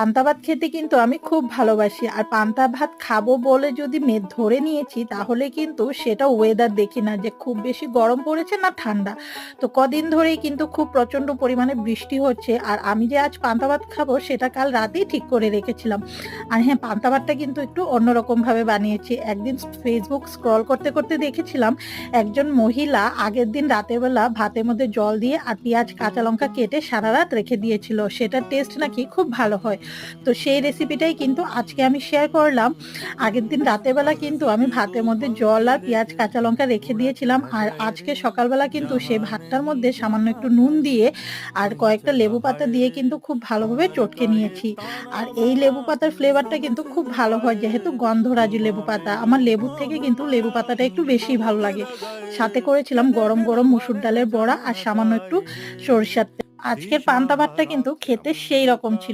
পান্তা ভাত খেতে কিন্তু আমি খুব ভালোবাসি। আর পান্তা ভাত খাবো বলে যদি মেদ ধরে নিয়েছি তাহলে কিন্তু সেটা ওয়েদার দেখি না যে খুব বেশি গরম পড়েছে না ঠান্ডা। তো কদিন ধরেই কিন্তু খুব প্রচন্ড পরিমাণে বৃষ্টি হচ্ছে। আর আমি যে আজ পান্তা ভাত খাবো সেটা কাল রাতেই ঠিক করে রেখেছিলাম। আর হ্যাঁ, পান্তা ভাতটা কিন্তু একটু অন্যরকমভাবে বানিয়েছি। একদিন Facebook স্ক্রল করতে, করতে দেখেছিলাম একজন মহিলা আগের দিন রাতের বেলা ভাতের মধ্যে জল দিয়ে আর পেঁয়াজ, কাঁচা লঙ্কা কেটে সারারাত রেখে দিয়েছিল। সেটার টেস্ট নাকি খুব ভালো হয়। তো সেই রেসিপিটাই কিন্তু আজকে আমি শেয়ার করলাম। আগের দিন রাতের বেলা কিন্তু আমি ভাতের মধ্যে জল আর পেঁয়াজ, কাঁচা লঙ্কা রেখে দিয়েছিলাম। আর আজকে সকালবেলা কিন্তু সেই ভাতটার মধ্যে সামান্য একটু নুন দিয়ে আর কয়েকটা লেবু পাতা দিয়ে কিন্তু খুব ভালোভাবে চটকে নিয়েছি। আর এই লেবু পাতার ফ্লেভারটা কিন্তু খুব ভালো হয় যেহেতু গন্ধরাজি লেবু পাতা। আমার লেবুর থেকে কিন্তু লেবু পাতাটা একটু বেশিই ভালো লাগে। সাথে করেছিলাম গরম, গরম মসুর ডালের বড়া আর সামান্য একটু সরিষার তেল। আজকের পান্তা ভাতটা কিন্তু খেতে সেই রকম ছিল।